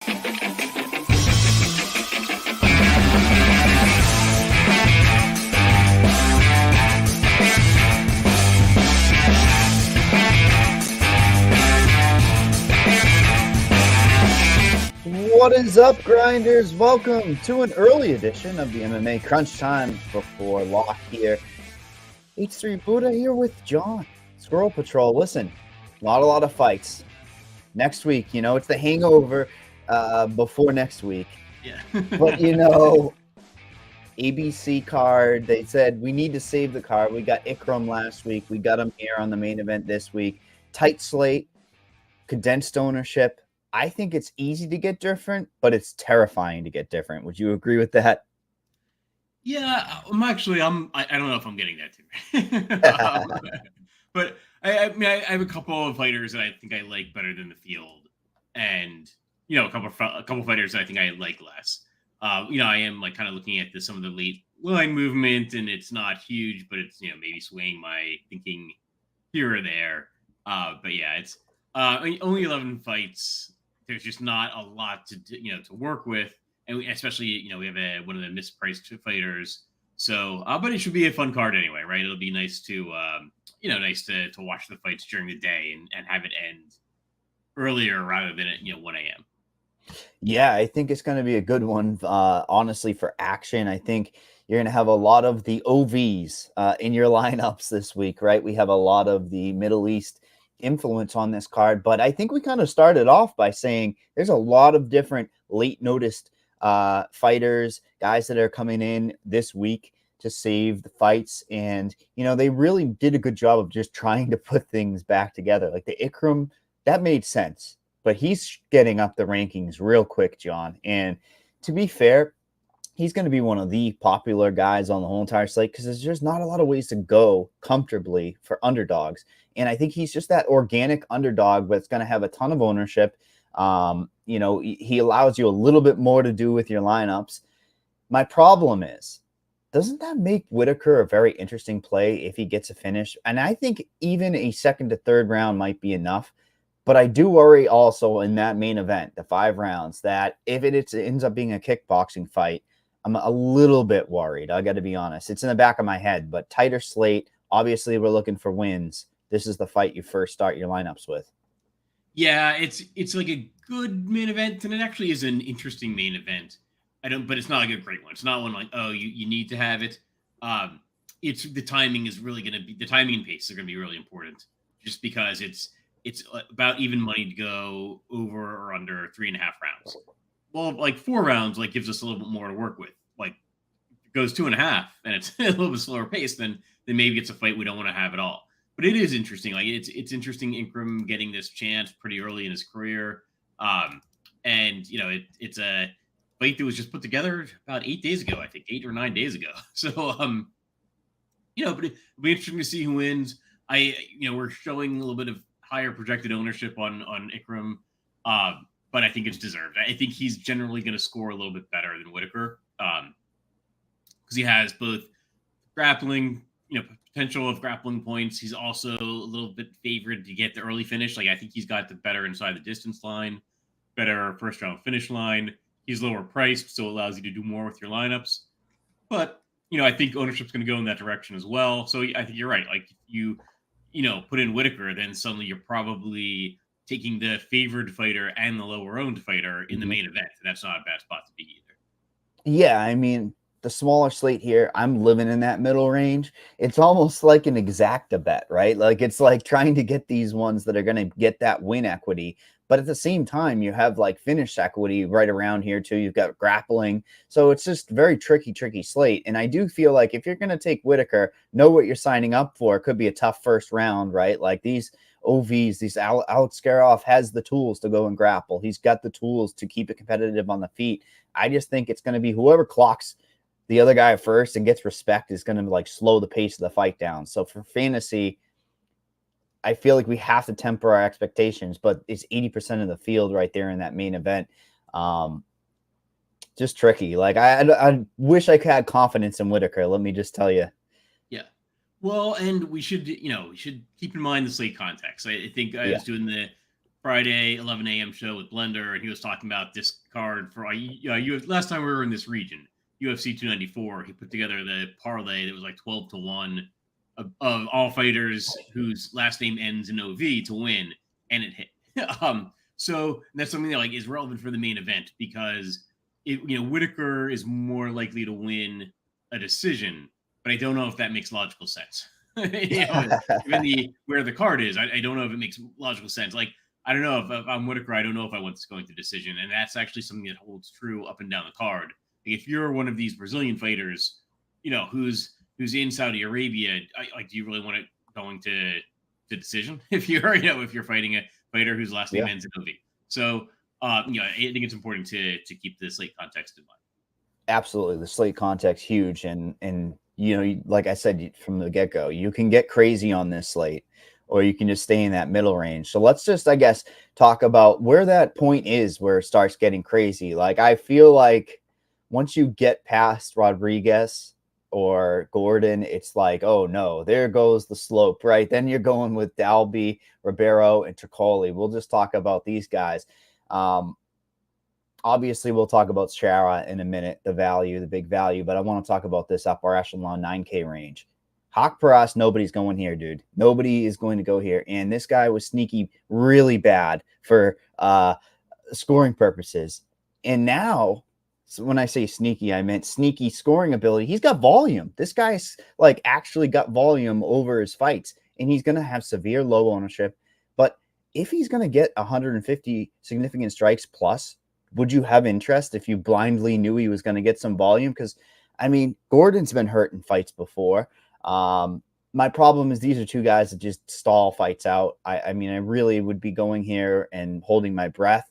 What is up, grinders? Welcome to an early edition of the MMA Crunch Time before lock here. H3 Buddha here with John. Squirrel Patrol. Listen, a lot of fights. Next week, it's the hangover before next week. Yeah. But, ABC card, they said we need to save the card. We got Ikram last week. We got him here on the main event this week. Tight slate, condensed ownership. I think it's easy to get different, but it's terrifying to get different. Would you agree with that? Yeah, I don't know if I'm getting that too. But I have a couple of fighters that I think I like better than the field, and a couple fighters that I think I like less. I am kind of looking at some of the late line movement, and it's not huge, but it's maybe swaying my thinking here or there. But yeah, it's only 11 fights. There's just not a lot to work with, and especially we have one of the mispriced fighters. So, but it should be a fun card anyway, right? It'll be nice to to watch the fights during the day and have it end earlier rather than at 1 a.m. Yeah, I think it's going to be a good one. Honestly, for action, I think you're going to have a lot of the OVs in your lineups this week, right? We have a lot of the Middle East influence on this card, but I think we kind of started off by saying there's a lot of different late noticed fighters, guys that are coming in this week to save the fights, and they really did a good job of just trying to put things back together. Like the Ikram, that made sense, but he's getting up the rankings real quick, John, and to be fair, he's going to be one of the popular guys on the whole entire slate because there's just not a lot of ways to go comfortably for underdogs. And I think he's just that organic underdog, but it's going to have a ton of ownership. He allows you a little bit more to do with your lineups. My problem is, doesn't that make Whittaker a very interesting play if he gets a finish? And I think even a second to third round might be enough. But I do worry also in that main event, the 5 rounds, that if it ends up being a kickboxing fight, I'm a little bit worried. I got to be honest. It's in the back of my head, but tighter slate. Obviously, we're looking for wins. This is the fight you first start your lineups with. Yeah, it's like a good main event, and it actually is an interesting main event. But it's not like a great one. It's not one like, oh, you need to have it. It's the timing is really going to be the timing and pace are going to be really important, just because it's about even money to go over or under 3.5 rounds. Well, like 4 rounds gives us a little bit more to work with. Like if it goes 2.5 and it's a little bit slower pace, then maybe it's a fight we don't want to have at all. But it is interesting. Like it's interesting Ikram getting this chance pretty early in his career. And it's a fight that was just put together about 8 days ago, I think 8 or 9 days ago. So but it'll be interesting to see who wins. We're showing a little bit of higher projected ownership on Ikram. But I think it's deserved. I think he's generally going to score a little bit better than Whittaker because he has both grappling, potential of grappling points. He's also a little bit favored to get the early finish. I think he's got the better inside the distance line, better first round finish line. He's lower priced, so it allows you to do more with your lineups. But, I think ownership's going to go in that direction as well. So I think you're right. Like you put in Whittaker, then suddenly you're probably taking the favored fighter and the lower owned fighter in the main event. And that's not a bad spot to be either. Yeah, I mean, the smaller slate here, I'm living in that middle range. It's almost like an exacta bet, right? Like it's like trying to get these ones that are going to get that win equity. But at the same time, you have finish equity right around here too. You've got grappling. So it's just very tricky slate. And I do feel like if you're going to take Whittaker, know what you're signing up for. It could be a tough first round, right? Like these OVs, Aliskerov has the tools to go and grapple. He's got the tools to keep it competitive on the feet. I just think it's going to be whoever clocks the other guy first and gets respect is going to slow the pace of the fight down. So for fantasy, I feel like we have to temper our expectations, but it's 80% of the field right there in that main event. Just tricky. I wish I had confidence in Whittaker. Let me just tell you. Yeah. Well, and we should keep in mind the slate context. I think I was doing Friday 11 a.m. show with Blender, and he was talking about this card for last time we were in this region, UFC 294. He put together the parlay that was like 12-1 of all fighters whose last name ends in OV to win, and it hit. So that's something that like is relevant for the main event because Whittaker is more likely to win a decision, but I don't know if that makes logical sense. Given where the card is, I don't know if it makes logical sense. Like I don't know if I'm Whittaker, I don't know if I want this going to decision, and that's actually something that holds true up and down the card. Like, if you're one of these Brazilian fighters, who's in Saudi Arabia, do you really want it going to decision if you're fighting a fighter whose last name ends in OV? So I think it's important to keep the slate context in mind. Absolutely, the slate context huge, and like I said from the get go, you can get crazy on this slate, or you can just stay in that middle range. So let's just, I guess, talk about where that point is where it starts getting crazy. Like I feel like once you get past Rodriguez or Gordon, it's like, oh no, there goes the slope, right? Then you're going with Dalby, Ribeiro, and Tricoli. We'll just talk about these guys. Obviously, we'll talk about Shara in a minute, the big value, but I want to talk about this upper echelon 9K range. Hawk Paras, nobody's going here, dude. Nobody is going to go here. And this guy was sneaky really bad for scoring purposes. And now, so when I say sneaky, I meant sneaky scoring ability. He's got volume. This guy's like actually got volume over his fights, and he's going to have severe low ownership. But if he's going to get 150 significant strikes plus, would you have interest if you blindly knew he was going to get some volume? Because, I mean, Gordon's been hurt in fights before. My problem is these are two guys that just stall fights out. I mean, I really would be going here and holding my breath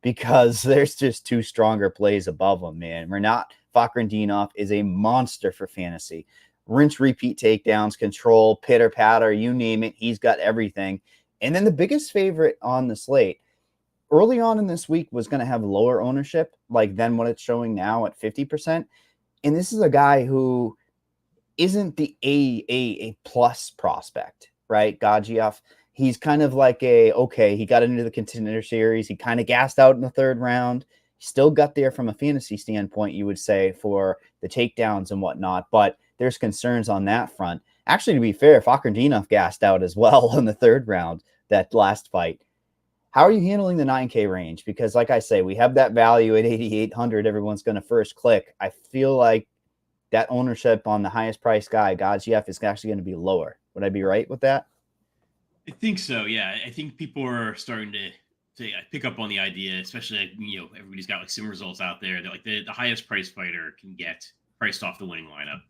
because there's just two stronger plays above them, man. Renat Fakhretdinov is a monster for fantasy. Rinse, repeat takedowns, control, pitter patter, you name it. He's got everything. And then the biggest favorite on the slate early on in this week was going to have lower ownership, like than what it's showing now at 50%. And this is a guy who isn't the A plus prospect, right? Gagiev, he's kind of like he got into the contender series. He kind of gassed out in the third round. He still got there from a fantasy standpoint, you would say, for the takedowns and whatnot, but there's concerns on that front. Actually, to be fair, Fakhretdinov gassed out as well in the third round, that last fight. How are you handling the 9K range? Because like I say, we have that value at 8,800. Everyone's going to first click. I feel like that ownership on the highest price guy, Gagiev, is actually going to be lower. Would I be right with that? I think so. Yeah, I think people are starting to pick up on the idea, especially everybody's got like sim results out there that like the highest priced fighter can get priced off the winning lineup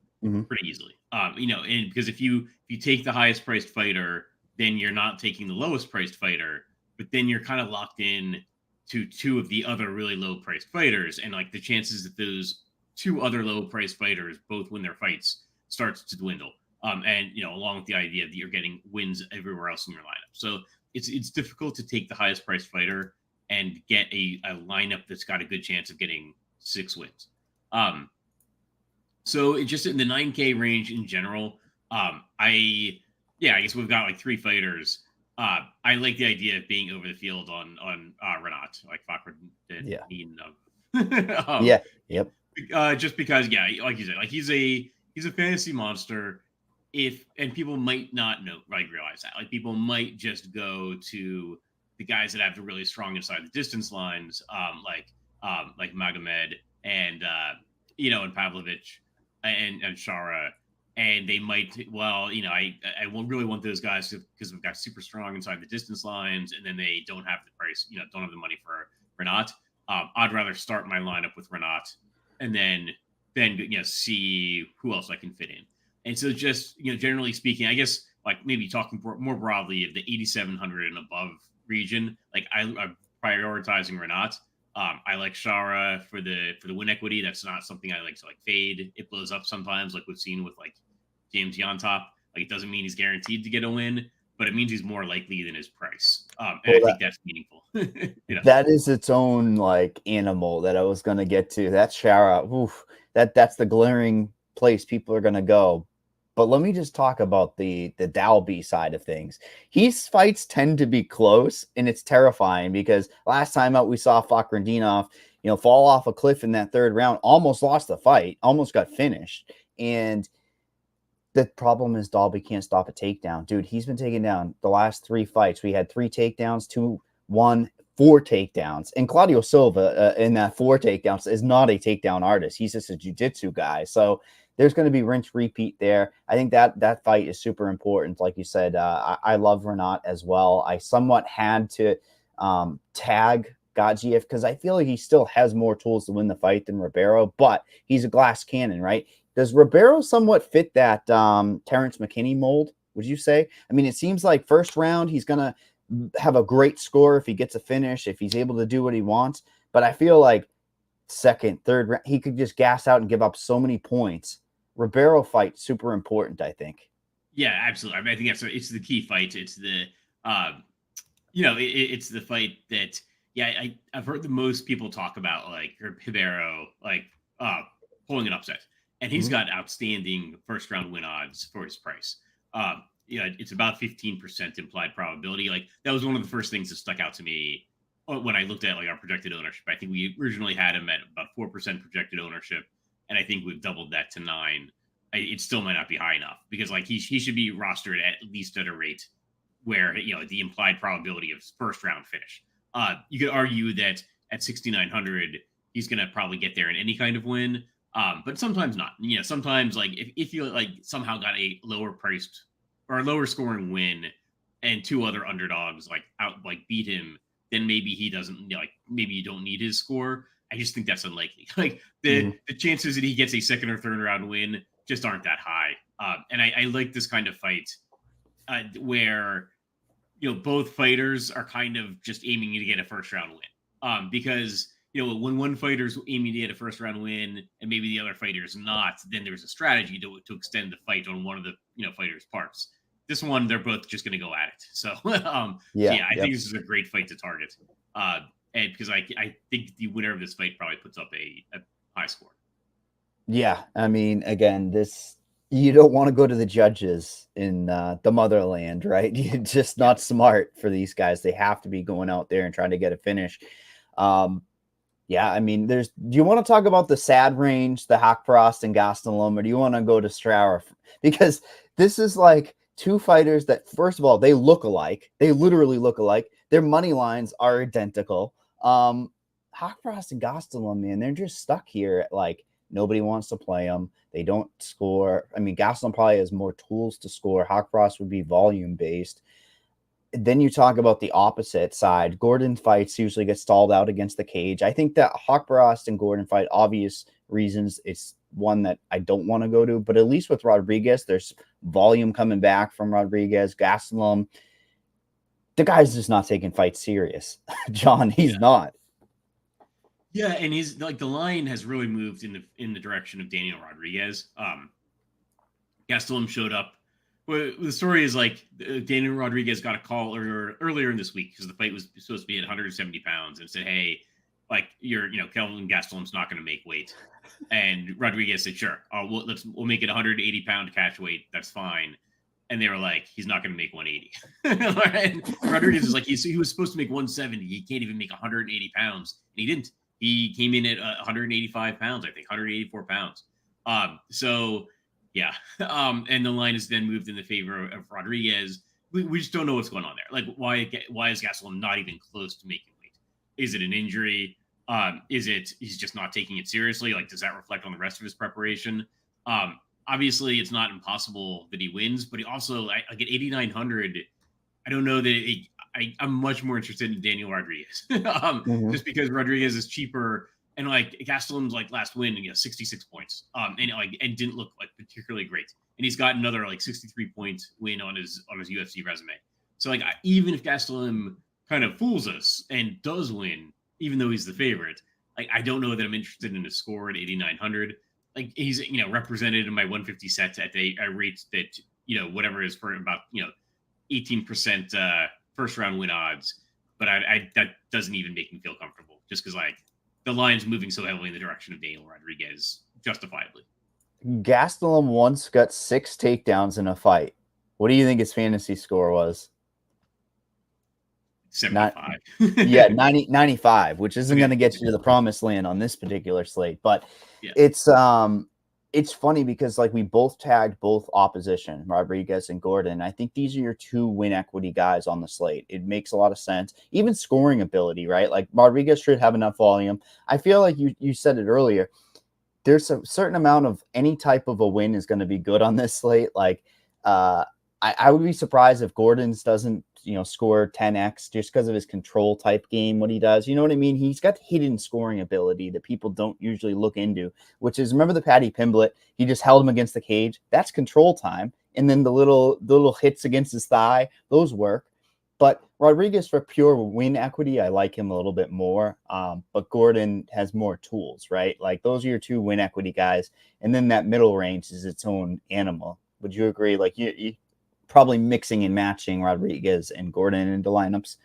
pretty easily. And because if you take the highest priced fighter, then you're not taking the lowest priced fighter, but then you're kind of locked in to two of the other really low priced fighters, and like the chances that those two other low priced fighters both win their fights starts to dwindle. And along with the idea that you're getting wins everywhere else in your lineup. So it's difficult to take the highest priced fighter and get a lineup that's got a good chance of getting 6 wins. So it just in the 9K range in general, I guess we've got like 3 fighters. I like the idea of being over the field on Renat, like Fakhretdinov. Yep. Just because, like you said, like he's a fantasy monster. And people might not realize that. Like people might just go to the guys that have the really strong inside the distance lines, like Magomed and and Pavlovich and Shara. And they might, I won't really want those guys because we've got super strong inside the distance lines, and then they don't have the price, don't have the money for Renat. I'd rather start my lineup with Renat, and then see who else I can fit in. And so, just generally speaking, I guess like maybe talking more broadly of the 8,700 and above region, like I'm prioritizing Renat. I like Shara for the win equity. That's not something I like to like fade. It blows up sometimes, like we've seen with like James Yontop. Like it doesn't mean he's guaranteed to get a win, but it means he's more likely than his price. And I think that's meaningful. That is its own like animal that I was gonna get to. That Shara, that's the glaring place people are gonna go. But let me just talk about the Dalby side of things. His fights tend to be close, and it's terrifying because last time out we saw Fakhretdinov, fall off a cliff in that third round, almost lost the fight, almost got finished. And the problem is Dalby can't stop a takedown. Dude, he's been taken down the last 3 fights. We had 3 takedowns, 2, 1, 4 takedowns. And Claudio Silva in that 4 takedowns is not a takedown artist. He's just a jiu-jitsu guy. So there's going to be rinse repeat there. I think that fight is super important. Like you said, I love Renat as well. I somewhat had to tag Gadzhiev because I feel like he still has more tools to win the fight than Ribeiro, but he's a glass cannon, right? Does Ribeiro somewhat fit that Terrence McKinney mold, would you say? I mean, it seems like first round, he's going to have a great score if he gets a finish, if he's able to do what he wants. But I feel like second, third round, he could just gas out and give up so many points. Ribeiro fight, super important, I think. Yeah, absolutely. I mean, I think it's the key fight. It's the, it's the fight that, I've heard the most people talk about, like Ribeiro, pulling an upset. And he's got outstanding first round win odds for his price. It's about 15% implied probability. Like that was one of the first things that stuck out to me when I looked at our projected ownership. I think we originally had him at about 4% projected ownership, and I think we've doubled that to 9. It still might not be high enough because he should be rostered at least at a rate where the implied probability of first round finish. You could argue that at 6,900 he's going to probably get there in any kind of win. But sometimes not. Sometimes if you somehow got a lower priced or a lower scoring win and 2 other underdogs beat him, then maybe he doesn't maybe you don't need his score. I just think that's unlikely. The chances that he gets a second or third round win just aren't that high. And I like this kind of fight where both fighters are kind of just aiming to get a first round win. Because when one fighter's aiming to get a first round win and maybe the other fighter's not, then there's a strategy to extend the fight on one of the fighters' parts. This one, they're both just going to go at it. So, I think this is a great fight to target. And because I think the winner of this fight probably puts up a high score. Yeah, I mean, again, you don't want to go to the judges in the motherland, right? You're just not smart for these guys. They have to be going out there and trying to get a finish. Yeah, I mean, do you want to talk about the sad range, the Haqparast and Gastelum, or do you want to go to Strauer? Because this is like 2 fighters that, first of all, they look alike. They literally look alike. Their money lines are identical. Haqparast and Gastelum, man, they're just stuck here at nobody wants to play them. They don't score. I mean, Gastelum probably has more tools to score. Haqparast would be volume-based. Then you talk about the opposite side. Gordon fights usually get stalled out against the cage. I think that Haqparast and Gordon fight, obvious reasons, it's one that I don't want to go to. But at least with Rodriguez, there's volume coming back from Rodriguez. Gastelum, the guy's just not taking fights serious. John, he's not. Yeah, and he's the line has really moved in the direction of Daniel Rodriguez. Gastelum showed up. Well, the story is Daniel Rodriguez got a call earlier in this week because the fight was supposed to be at 170 pounds and said, "Hey, Kelvin Gastelum's not going to make weight," and Rodriguez said, "Sure, we'll make it 180 pound catch weight. That's fine." And they were like, "He's not going to make 180." And Rodriguez is he was supposed to make 170. He can't even make 180 pounds, and he didn't. He came in at 185 pounds, I think, 184 pounds. Yeah. And the line has then moved in the favor of Rodriguez. We just don't know what's going on there. Why is Gastelum not even close to making weight? Is it an injury? Is it he's just not taking it seriously? Does that reflect on the rest of his preparation? Obviously, it's not impossible that he wins, but he also, at 8,900, I don't know that I'm much more interested in Daniel Rodriguez just because Rodriguez is cheaper. And Gastelum's last win, 66 points, and didn't look particularly great. And he's got another 63 point win on his UFC resume. So even if Gastelum kind of fools us and does win, even though he's the favorite, I don't know that I'm interested in his score at 8,900. He's represented in my 150 sets at a rate that whatever is for about 18% first round win odds. But that doesn't even make me feel comfortable just because the line's moving so heavily in the direction of Daniel Rodriguez, justifiably. Gastelum once got 6 takedowns in a fight. What do you think his fantasy score was? 75. Yeah, 95, which isn't going Okay. to get you to the promised land on this particular slate. But Yeah. it's funny because like we both tagged both opposition, Rodriguez and Gordon. I think these are your 2 win equity guys on the slate. It makes a lot of sense. Even scoring ability, right? Like Rodriguez should have enough volume. I feel like you said it earlier. There's a certain amount of any type of a win is going to be good on this slate. Like I would be surprised if Gordon's doesn't, score 10x just because of his control type game, what he does. You know what I mean? He's got hidden scoring ability that people don't usually look into, which is, remember the Paddy Pimblett? He just held him against the cage. That's control time. And then the little hits against his thigh, those work. But Rodriguez, for pure win equity, I like him a little bit more. But Gordon has more tools, right? Like those are your 2 win equity guys. And then that middle range is its own animal. Would you agree? Like you probably mixing and matching Rodriguez and Gordon into lineups.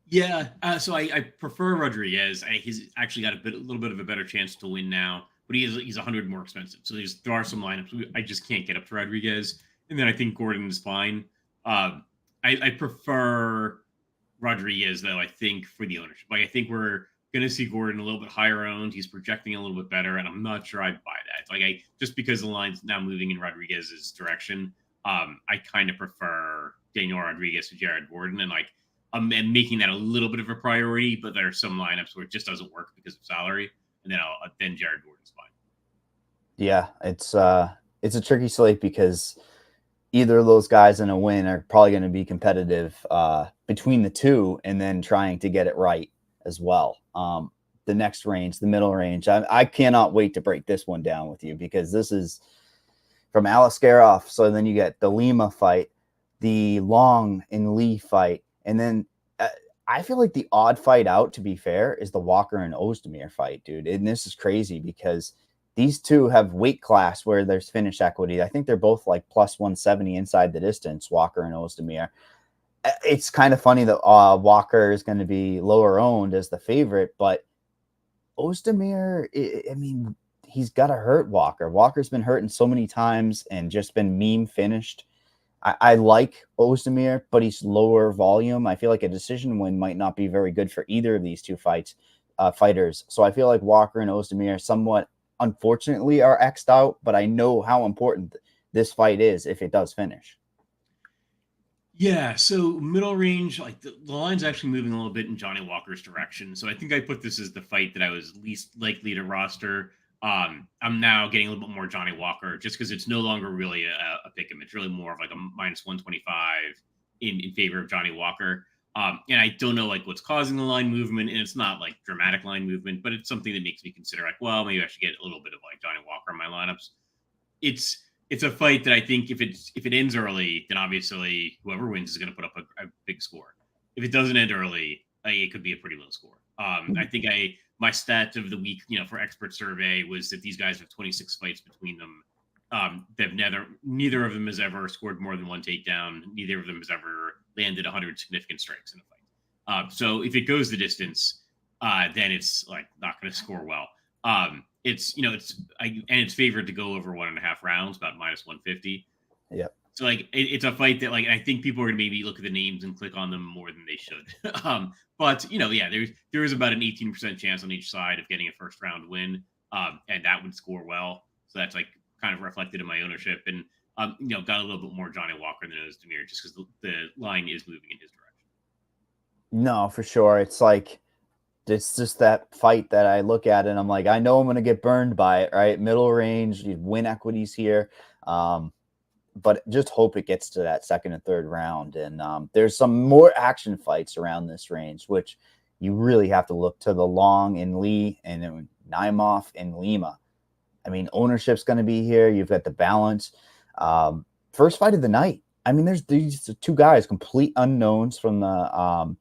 Yeah, so I prefer Rodriguez. He's actually got a little bit of a better chance to win now, but he's 100 more expensive. So there are some lineups I just can't get up to Rodriguez, and then I think Gordon is fine. I prefer Rodriguez though. I think for the ownership, like I think we're gonna see Gordon a little bit higher owned. He's projecting a little bit better, and I'm not sure I'd buy that. Like I just because the line's now moving in Rodriguez's direction. I kind of prefer Daniel Rodriguez to Jared Gordon, and like I'm making that a little bit of a priority. But there are some lineups where it just doesn't work because of salary, and then Jared Gordon's fine. Yeah, it's a tricky slate because either of those guys in a win are probably going to be competitive between the 2, and then trying to get it right as well. The next range, the middle range, I cannot wait to break this one down with you because this is from Aliskerov. So then you get the Lima fight, the Long and Lee fight, and then I feel like the odd fight out, to be fair, is the Walker and Ozdemir fight, dude. And this is crazy because these 2 have weight class where there's finish equity. I think they're both like plus 170 inside the distance, Walker and Ozdemir. It's kind of funny that Walker is going to be lower owned as the favorite, but Ozdemir, I mean, he's got to hurt Walker. Walker's been hurting so many times and just been meme finished. I like Ozdemir, but he's lower volume. I feel like a decision win might not be very good for either of these 2 fighters. So I feel like Walker and Ozdemir somewhat, unfortunately, are X'd out, but I know how important this fight is if it does finish. Yeah, so middle range, like the line's actually moving a little bit in Johnny Walker's direction. So I think I put this as the fight that I was least likely to roster. I'm now getting a little bit more Johnny Walker just because it's no longer really a pick 'em. It's really more of like a minus 125 in favor of Johnny Walker. And I don't know like what's causing the line movement, and it's not like dramatic line movement, but it's something that makes me consider like, well, maybe I should get a little bit of like Johnny Walker in my lineups. It's a fight that I think if it ends early, then obviously whoever wins is going to put up a big score. If it doesn't end early, it could be a pretty low score. I think my stat of the week, for expert survey was that these guys have 26 fights between them. They've neither of them has ever scored more than 1 takedown. Neither of them has ever landed 100 significant strikes in a fight. So if it goes the distance, then it's like not going to score well. It's favored to go over 1.5 rounds, about minus 150. Yep. So like it's a fight that like I think people are gonna maybe look at the names and click on them more than they should. But there is about an 18% chance on each side of getting a first round win, and that would score well. So that's like kind of reflected in my ownership, and got a little bit more Johnny Walker than Ozdemir just because the line is moving in his direction. No, for sure. It's just that fight that I look at and I'm like, I know I'm going to get burned by it, right? Middle range, you win equities here. But just hope it gets to that second and third round. And there's some more action fights around this range, which you really have to look to the Long and Lee and then Naimov and Lima. I mean, ownership's going to be here. You've got the balance. First fight of the night. I mean, there's these 2 guys, complete unknowns from the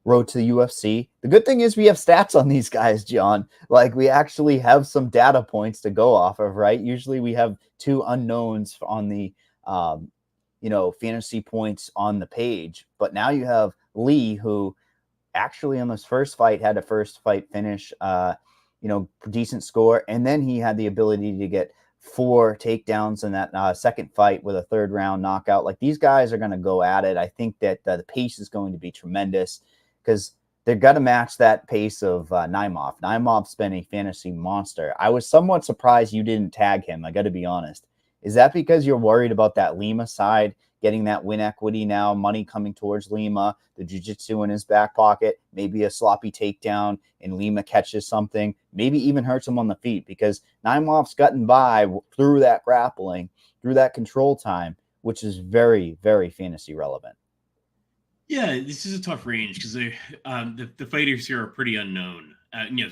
road to the UFC. The good thing is we have stats on these guys, John. Like we actually have some data points to go off of, right? Usually we have 2 unknowns on the, fantasy points on the page, but now you have Lee, who actually on this first fight had a first fight finish, decent score. And then he had the ability to get 4 takedowns in that second fight with a third round knockout. Like, these guys are going to go at it. I think that the pace is going to be tremendous because they're going to match that pace of Naimov. Naimov's been a fantasy monster. I was somewhat surprised you didn't tag him. I got to be honest. Is that because you're worried about that Lima side getting that win equity now, money coming towards Lima, the jiu-jitsu in his back pocket, maybe a sloppy takedown and Lima catches something, maybe even hurts him on the feet, because Naimov's gotten by through that grappling, through that control time, which is very, very fantasy relevant. Yeah, this is a tough range because the fighters here are pretty unknown.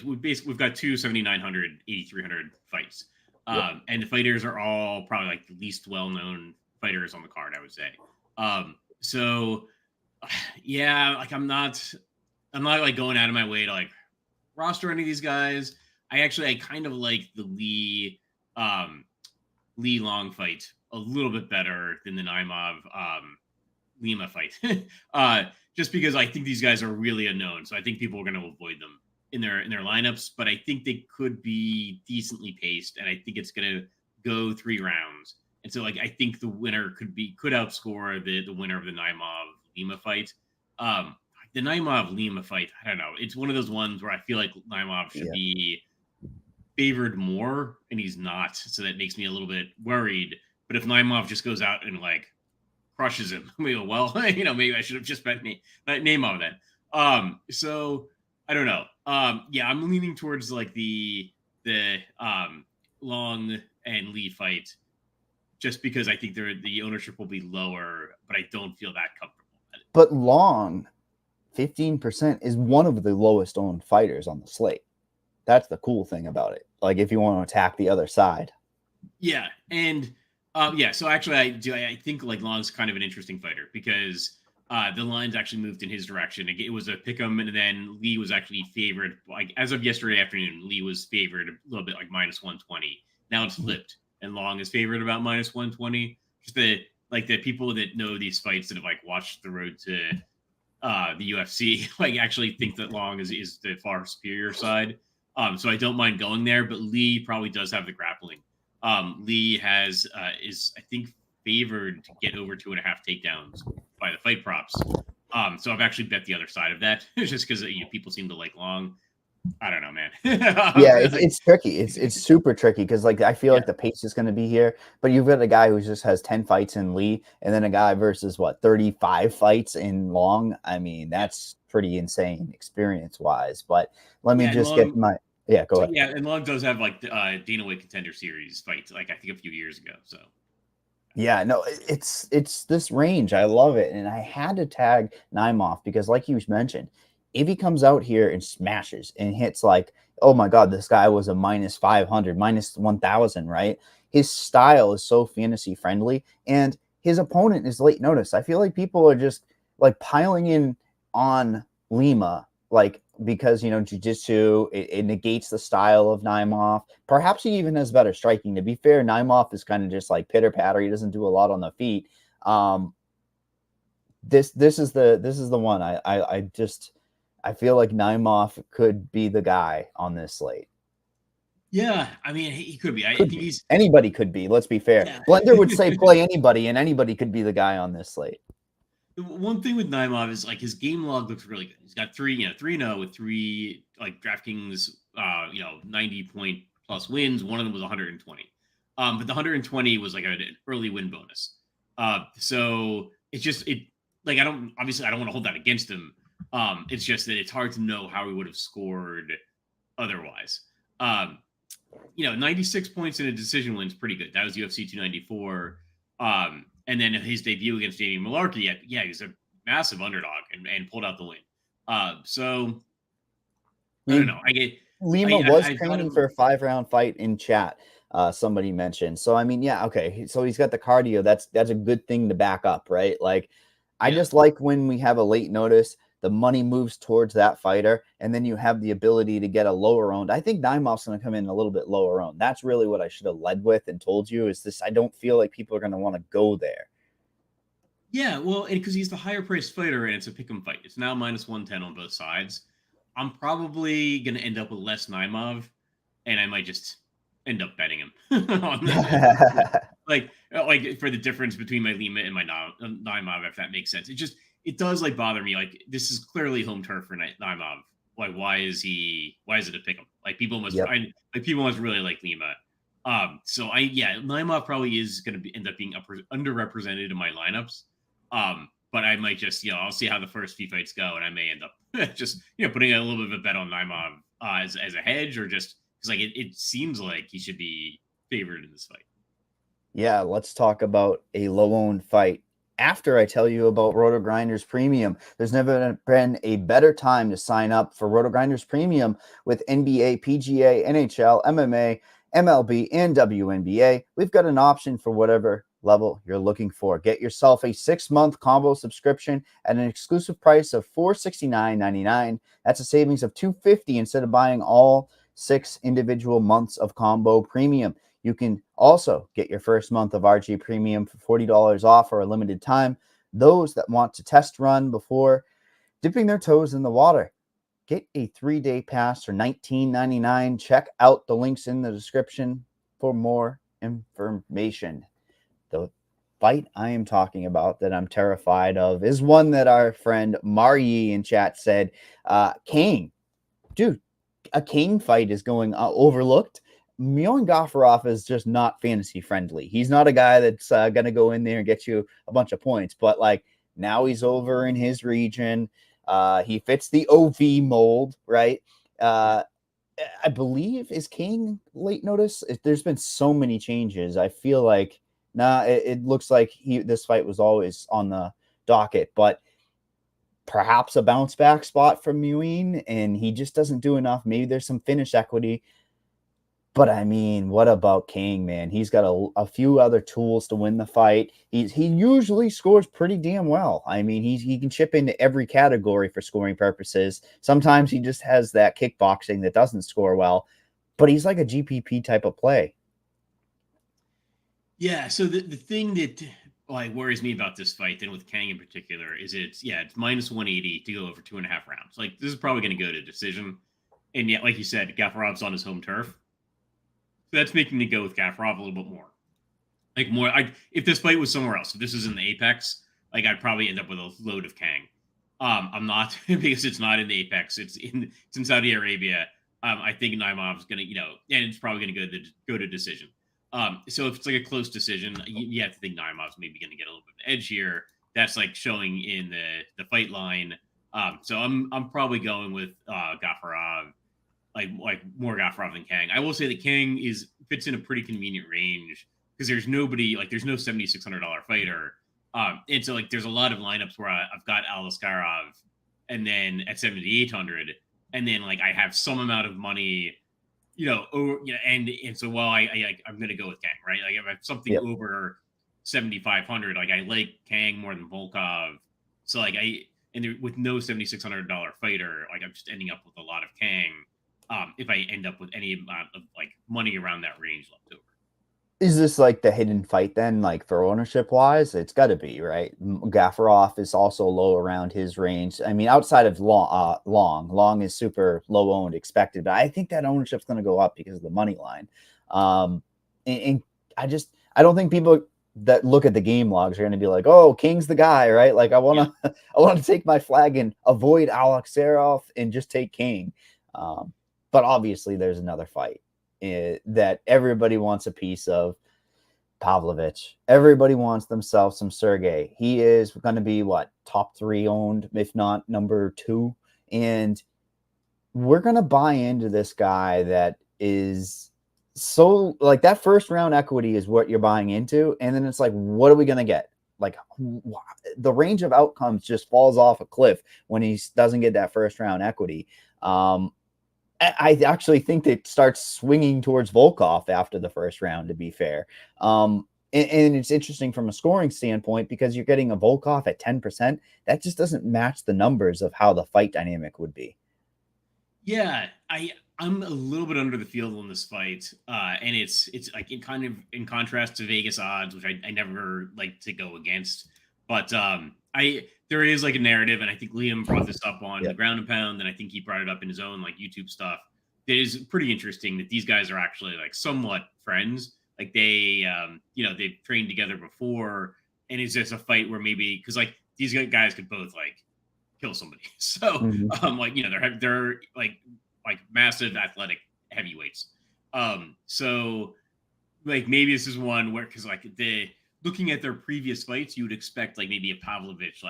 We've got two 7,900, 8,300 fights. And the fighters are all probably like the least well-known fighters on the card, I would say. So yeah, like I'm not like going out of my way to like roster any of these guys. I kind of like the Lee Long fight a little bit better than the Naimov Lima fight. Just because I think these guys are really unknown. So I think people are going to avoid them in their lineups, but I think they could be decently paced, and I think it's going to go 3 rounds. And so, like, I think the winner could outscore the winner of the Naimov Lima fight. The Naimov Lima fight, I don't know. It's one of those ones where I feel like Naimov should be favored more, and he's not. So that makes me a little bit worried. But if Naimov just goes out and like crushes him, we go, well, maybe I should have just bet Naimov then. So I don't know. Yeah, I'm leaning towards like the Long and Lee fight, just because I think the ownership will be lower, but I don't feel that comfortable at it. But Long, 15% is one of the lowest owned fighters on the slate. That's the cool thing about it. Like, if you want to attack the other side. Yeah, and so actually I think like Long's kind of an interesting fighter because the lines actually moved in his direction. It was a pick'em, and then Lee was actually favored. Like, as of yesterday afternoon, Lee was favored a little bit, like -120. Now it's flipped, and Long is favored about -120. Just the people that know these fights that have like watched the road to the UFC, like actually think that Long is the far superior side. So I don't mind going there, but Lee probably does have the grappling. Lee is I think favored to get over 2.5 takedowns by the fight props. So I've actually bet the other side of that just because people seem to like Long. I don't know, man. Yeah, it's tricky. It's super tricky because like I feel like the pace is going to be here, but you've got a guy who just has 10 fights in Lee, and then a guy versus 35 fights in Long. I mean, that's pretty insane experience wise. But let me just get my go ahead. Yeah, and Long does have like Dana White Contender Series fights, like I think a few years ago. So yeah, no, it's this range. I love it, and I had to tag Naimov because, like you mentioned, if he comes out here and smashes and hits like, oh my God, this guy was a -500, -1,000, right? His style is so fantasy friendly, and his opponent is late notice. I feel like people are just like piling in on Lima, like, because jiu-jitsu, it negates the style of Naimov. Perhaps he even has better striking. To be fair, Naimov is kind of just like pitter patter. He doesn't do a lot on the feet. This is the one. I feel like Naimov could be the guy on this slate. Yeah, I mean, he could be. I think anybody could be. Let's be fair. Yeah. Blender would say play anybody, and anybody could be the guy on this slate. One thing with Naimov is like his game log looks really good. He's got 3-0 with 3 like DraftKings 90-point plus wins. One of them was 120. But the 120 was like an early win bonus. So it's just I don't want to hold that against him. It's just that it's hard to know how he would have scored otherwise. 96 points in a decision win is pretty good. That was UFC 294. And then his debut against Damian Malarkey, he's a massive underdog and pulled out the win. So I don't know. Lima was training for a 5-round fight in chat. Somebody mentioned. So I mean, yeah, okay. So he's got the cardio. That's a good thing to back up, right? Like, I just like when we have a late notice, the money moves towards that fighter, and then you have the ability to get a lower owned. I think Naimov's going to come in a little bit lower owned. That's really what I should have led with and told you is this. I don't feel like people are going to want to go there. Yeah, well, because he's the higher priced fighter and it's a pick'em fight. It's now -110 on both sides. I'm probably going to end up with less Naimov, and I might just end up betting him on the like for the difference between my Lima and my Naimov, if that makes sense. It does like bother me. Like this is clearly home turf for Naimov. Like why is it a pick him? Like people must Yep. people must really like Lima. So Naimov probably is going to end up being underrepresented in my lineups. But I might just, I'll see how the first few fights go, and I may end up just, putting a little bit of a bet on Naimov as a hedge, or just because like it seems like he should be favored in this fight. Yeah, let's talk about a low-owned fight. After I tell you about Roto Grinders Premium, there's never been a better time to sign up for Roto Grinders Premium with NBA, PGA, NHL, MMA, MLB, and WNBA. We've got an option for whatever level you're looking for. Get yourself a 6-month combo subscription at an exclusive price of $469.99. That's a savings of $250 instead of buying all 6 individual months of combo premium. You can also get your first month of RG Premium for $40 off for a limited time. Those that want to test run before dipping their toes in the water, get a 3-day pass for $19.99. Check out the links in the description for more information. The fight I am talking about that I'm terrified of is one that our friend Maryi in chat said, Kane. Dude, a Kane fight is going overlooked. Mion Gafarov is just not fantasy friendly. He's not a guy that's going to go in there and get you a bunch of points. But like now he's over in his region. He fits the OV mold, right? I believe is King late notice. There's been so many changes. I feel like it looks like this fight was always on the docket, but perhaps a bounce back spot from Muin, and he just doesn't do enough. Maybe there's some finish equity. But I mean, what about King, man? He's got a few other tools to win the fight. He usually scores pretty damn well. I mean, he can chip into every category for scoring purposes. Sometimes he just has that kickboxing that doesn't score well, but he's like a GPP type of play. Yeah. So the thing that like worries me about this fight, and with Kang in particular, is it's minus 180 to go over 2.5 rounds. Like this is probably going to go to decision, and yet, like you said, Gafarov's on his home turf. So that's making me go with Gafarov a little bit more. Like more, if this fight was somewhere else, if this was in the Apex, like I'd probably end up with a load of Kang. I'm not because it's not in the Apex. It's in Saudi Arabia. I think Naimov's gonna, and it's probably gonna go to decision. So if it's like a close decision, you have to think Naimov's maybe gonna get a little bit of an edge here. That's like showing in the fight line. So I'm probably going with Gafarov. Like more Gafarov than Kang. I will say that Kang fits in a pretty convenient range because there's no $7,600 fighter. And so like there's a lot of lineups where I've got Aliskerov and then at 7,800, and then like I have some amount of money, and so while I'm gonna go with Kang, right? Like if I have something over 7,500, like I like Kang more than Volkov. So like with no $7,600 fighter, like I'm just ending up with a lot of Kang. If I end up with any amount of like money around that range left over. Is this like the hidden fight then? Like for ownership wise, it's got to be, right? Gafarov is also low around his range. I mean, outside of long is super low owned expected, but I think that ownership's going to go up because of the money line. And I don't think people that look at the game logs are going to be like, oh, King's the guy, right? Like I want to take my flag and avoid Aliskerov and just take King. But obviously there's another fight that everybody wants a piece of. Pavlovich. Everybody wants themselves some Sergey. He is going to be top 3 owned, if not number 2. And we're going to buy into this guy that is so like that first round equity is what you're buying into. And then it's like, what are we going to get? Like the range of outcomes just falls off a cliff when he doesn't get that first round equity. I actually think it starts swinging towards Volkov after the first round, to be fair. And it's interesting from a scoring standpoint because you're getting a Volkov at 10%. That just doesn't match the numbers of how the fight dynamic would be. Yeah, I'm a little bit under the field on this fight. And it's like in contrast to Vegas odds, which I never like to go against. But there is like a narrative, and I think Liam brought this up on the ground and pound, and I think he brought it up in his own like YouTube stuff. that is pretty interesting that these guys are actually like somewhat friends. Like they, they've trained together before, and it's just a fight where maybe because like these guys could both like kill somebody. So, Mhm. they're like massive athletic heavyweights. So like maybe this is one where because like looking at their previous fights, you would expect like maybe a Pavlovich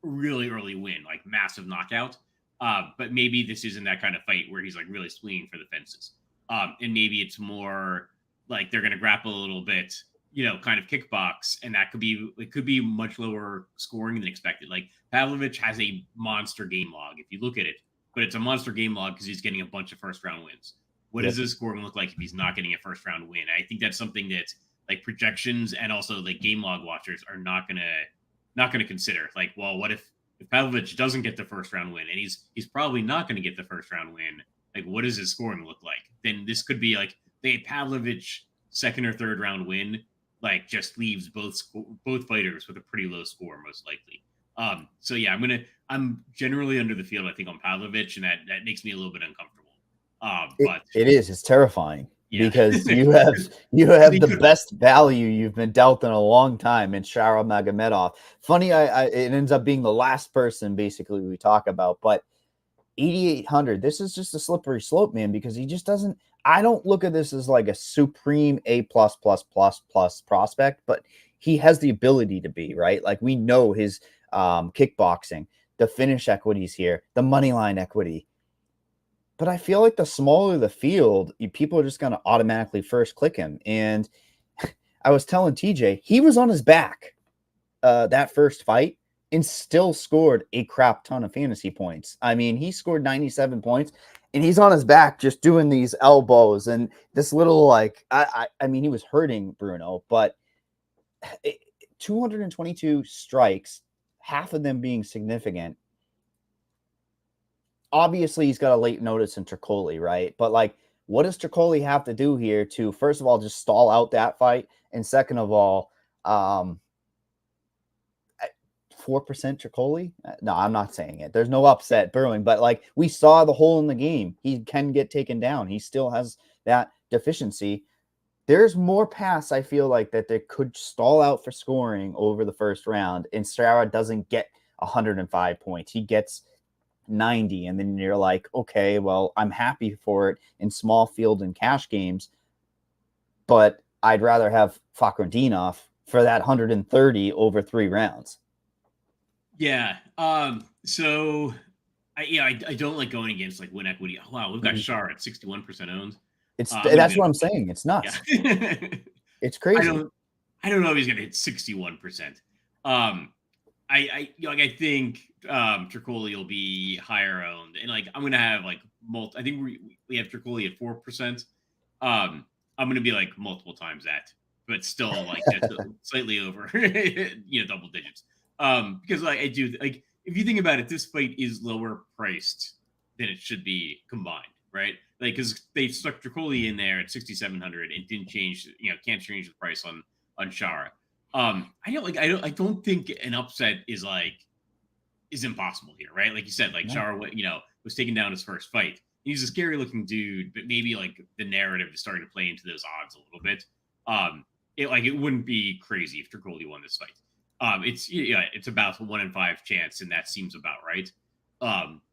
really early win, like massive knockout. But maybe this isn't that kind of fight where he's like really swinging for the fences. And maybe it's more like they're going to grapple a little bit, kind of kickbox, and it could be much lower scoring than expected. Like Pavlovich has a monster game log if you look at it, but it's a monster game log because he's getting a bunch of first round wins. What Yep. does his scoring look like if he's not getting a first round win? I think that's something that like projections and also like game log watchers are not gonna consider. Like, well, what if Pavlovich doesn't get the first round win, and he's probably not going to get the first round win? Like, what does his scoring look like? Then this could be like the Pavlovich second or third round win, like just leaves both fighters with a pretty low score most likely. So yeah, I'm generally under the field, I think, on Pavlovich, and that makes me a little bit uncomfortable. But It's terrifying yeah, because you have they the could win. best value you've been dealt in a long time in Shara Magomedov. Funny, it ends up being the last person basically we talk about, but 8,800. This is just a slippery slope, man, because he just doesn't. I don't look at this as like a supreme A plus plus plus plus prospect, but he has the ability to be right. Like we know his kickboxing, the finish equities here, the money line equity. But I feel like the smaller the field, people are just going to automatically first click him. And I was telling TJ, he was on his back that first fight and still scored a crap ton of fantasy points. I mean, he scored 97 points and he's on his back just doing these elbows and this little like, I mean, he was hurting Bruno, but 222 strikes, half of them being significant. Obviously he's got a late notice in Tricoli, right? But like, what does Tricoli have to do here to, first of all, just stall out that fight? And second of all, 4% Tricoli? No, I'm not saying it. There's no upset brewing, but like we saw the hole in the game. He can get taken down. He still has that deficiency. There's more paths, I feel like, that they could stall out for scoring over the first round, and Strara doesn't get 105 points. He gets 90, and then you're like, okay, well, I'm happy for it in small field and cash games, but I'd rather have Fakhretdinov for that 130 over 3 rounds. Yeah. So I don't like going against like win equity. Oh, wow, we've got Shar at 61% owned. That's what I'm saying. It's nuts. Yeah. It's crazy. I don't know if he's gonna hit 61%. I think Tricoli will be higher owned, and like I'm gonna have like I think we have Tricoli at 4%. I'm gonna be like multiple times that, but still like just slightly over, double digits. Because like I do like if you think about it, this fight is lower priced than it should be combined, right? Like because they stuck Tricoli in there at 6,700 and didn't change, can't change the price on Shara. I don't think an upset is impossible here, right? Like you said, like Shara, was taken down his first fight. He's a scary looking dude, but maybe like the narrative is starting to play into those odds a little bit. It wouldn't be crazy if Tricoli won this fight. It's about a 1 in 5 chance, and that seems about right.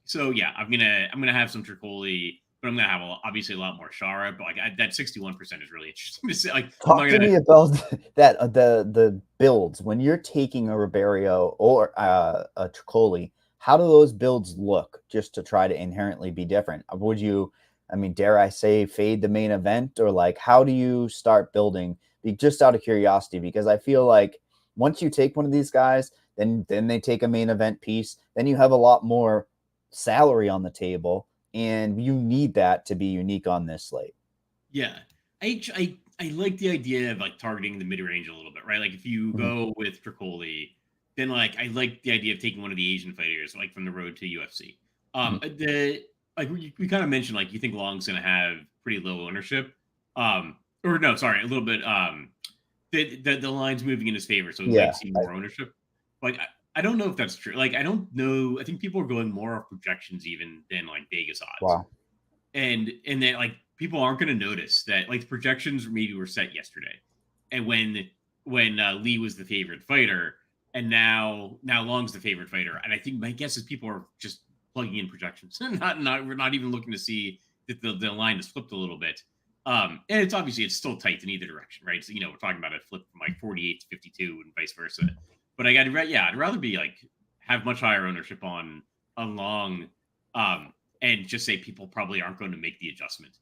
So yeah, I'm gonna have some Tricoli, but I'm gonna have obviously a lot more Shara. But like that 61% is really interesting to see. Like, talk to me about that the builds when you're taking a Ribeiro or a Tricoli. How do those builds look just to try to inherently be different? Would you, I mean, dare I say, fade the main event, or like how do you start building? Just out of curiosity, because I feel like once you take one of these guys, then they take a main event piece, then you have a lot more salary on the table, and you need that to be unique on this slate. Yeah, I like the idea of like targeting the mid range a little bit, right? Like if you go with Tricoli, then like I like the idea of taking one of the Asian fighters like from the road to UFC. We kind of mentioned like you think Long's gonna have pretty low ownership, or no, sorry, a little bit. The line's moving in his favor, so we might see more ownership. Like I don't know if that's true. Like I don't know. I think people are going more off projections even than like Vegas odds. Wow. and then like people aren't going to notice that like the projections maybe were set yesterday, and when Lee was the favorite fighter, and now Long's the favorite fighter, and I think my guess is people are just plugging in projections, we're not even looking to see that the line is flipped a little bit. And it's obviously it's still tight in either direction, right? So we're talking about a flip from like 48 to 52 and vice versa. But I'd rather be like have much higher ownership on Long, and just say people probably aren't going to make the adjustment.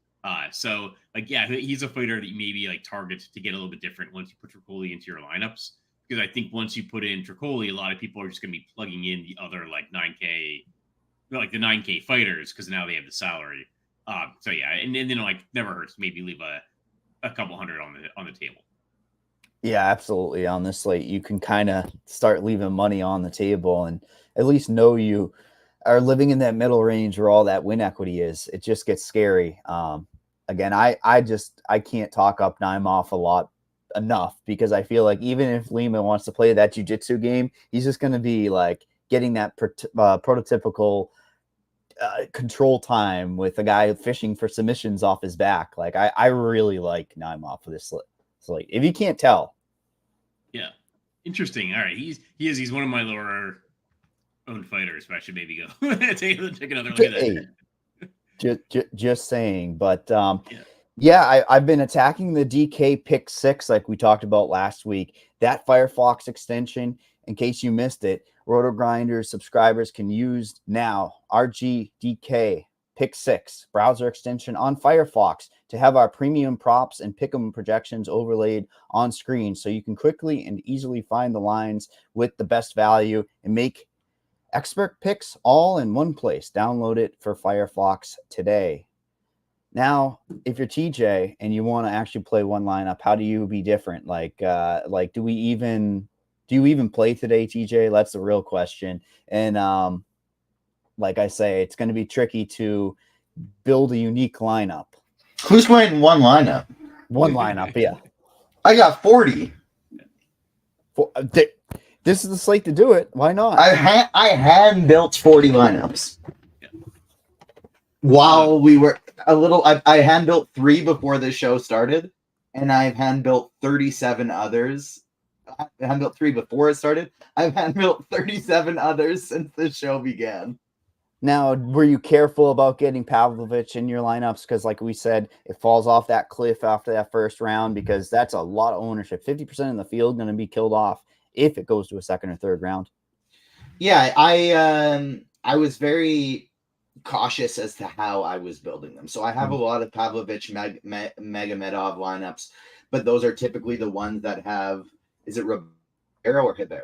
So like he's a fighter that you maybe like target to get a little bit different once you put Tricoli into your lineups, because I think once you put in Tricoli, a lot of people are just going to be plugging in the other like 9K, like the 9K fighters, because now they have the salary. So and then like never hurts maybe leave a couple hundred on the table. Yeah, absolutely. On this slate, you can kind of start leaving money on the table and at least know you are living in that middle range where all that win equity is. It just gets scary. Again, I can't talk up Naimov enough, because I feel like even if Lima wants to play that jiu-jitsu game, he's just going to be like getting that prototypical control time with a guy fishing for submissions off his back. Like I really like Naimov for this slate. If you can't tell. Yeah. Interesting. All right. He's one of my lower owned fighters, but I should maybe go take another look at that. Just saying. But I've been attacking the DK pick 6 like we talked about last week. That Firefox extension, in case you missed it, Roto Grinders subscribers can use now RGDK Pick 6 browser extension on Firefox to have our premium props and pick'em projections overlaid on screen, so you can quickly and easily find the lines with the best value and make expert picks all in one place. Download it for Firefox today. Now, if you're TJ and you want to actually play one lineup, how do you be different? Like do you even play today, TJ? That's the real question. And like I say, it's going to be tricky to build a unique lineup. Who's playing one lineup? One lineup, yeah. I got 40. This is the slate to do it. Why not? I hand built 40 lineups. While we were I hand built 3 before the show started, and I've hand built 37 others. I hand built 3 before it started. I've hand built 37 others since the show began. Now, were you careful about getting Pavlovich in your lineups? Because like we said, it falls off that cliff after that first round, because that's a lot of ownership. 50% in the field going to be killed off if it goes to a second or third round. Yeah, I was very cautious as to how I was building them. So I have a lot of Pavlovich Megomedov lineups, but those are typically the ones that have, is it Ribeiro or Ribeiro?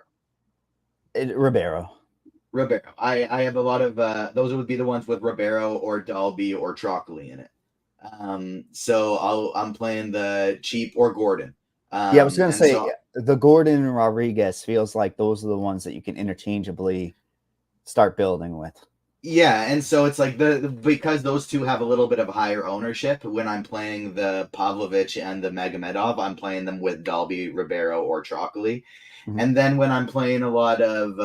Ribeiro. I have a lot of those would be the ones with Ribeiro or Dalby or Trocoli in it. So I'm playing the cheap or Gordon. I was going to say the Gordon and Rodriguez feels like those are the ones that you can interchangeably start building with. Yeah, and so it's like because those two have a little bit of higher ownership. When I'm playing the Pavlovich and the Megomedov, I'm playing them with Dalby, Ribeiro, or Trocoli. Mm-hmm. And then when I'm playing a lot of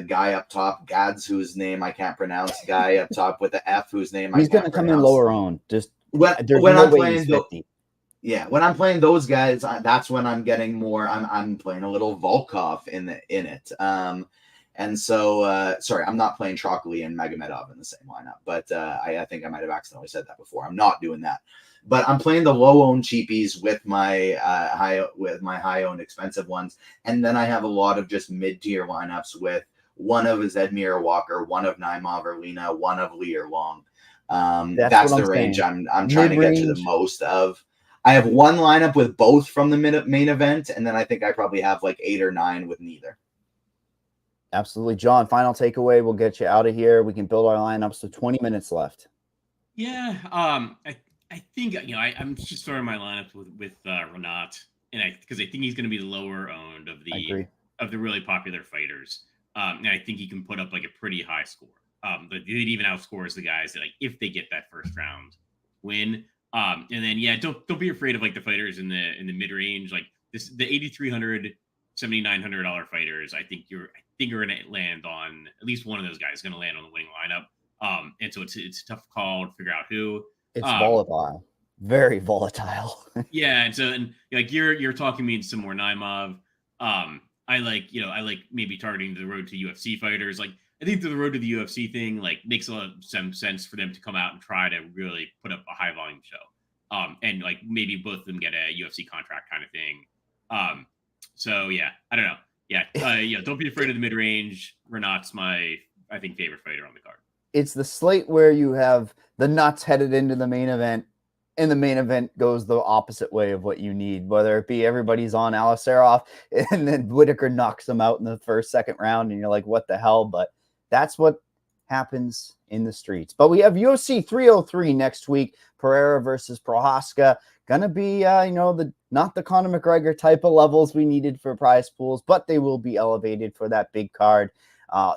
guy up top, Gads, whose name I can't pronounce, guy up top with the F, whose name he's going to come in lower owned. Just when I'm playing when I'm playing those guys, that's when I'm getting more. I'm playing a little Volkov in it. And so, sorry, I'm not playing Trocoli and Megomedov in the same lineup, but I think I might have accidentally said that before. I'm not doing that, but I'm playing the low-owned cheapies with my high-owned expensive ones, and then I have a lot of just mid-tier lineups with one of Zedmir or Walker, one of Naimov or Lina, one of Lee or Long. That's the range I'm trying to get to the most of. I have one lineup with both from the main event, and then I think I probably have like 8 or 9 with neither. Absolutely. John, final takeaway. We'll get you out of here. We can build our lineups with 20 minutes left. Yeah. I think, I'm just starting my lineup with Renat, and because I think he's going to be the lower owned of the really popular fighters. And I think he can put up like a pretty high score. But it even outscores the guys that, like, if they get that first round win. And then, don't be afraid of like the fighters in the mid range, like the $8,300, $7,900 fighters. I think you're going to land on at least one of those guys. Going to land on the winning lineup. and so it's a tough call to figure out who. It's volatile, very volatile. Yeah, and like you're talking me into some more Naimov. I like maybe targeting the road to UFC fighters. Like I think the road to the UFC thing like makes a lot of some sense for them to come out and try to really put up a high volume show. And like maybe both of them get a UFC contract kind of thing. So yeah, I don't know. Yeah, don't be afraid of the mid range. Renat's my I think favorite fighter on the card. It's the slate where you have the nuts headed into the main event, and the main event goes the opposite way of what you need, whether it be everybody's on Aliskerov and then Whittaker knocks them out in the first, second round, and you're like, what the hell? But that's what happens in the streets. But we have UFC 303 next week, Pereira versus Prohaska. Gonna be, not the Conor McGregor type of levels we needed for prize pools, but they will be elevated for that big card.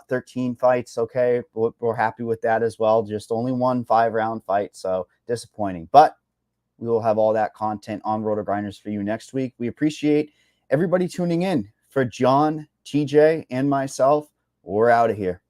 13 fights. Okay. We're happy with that as well. Just only one 5-round fight. So disappointing, but we will have all that content on Roto Grinders for you next week. We appreciate everybody tuning in. For John, TJ, and myself, we're out of here.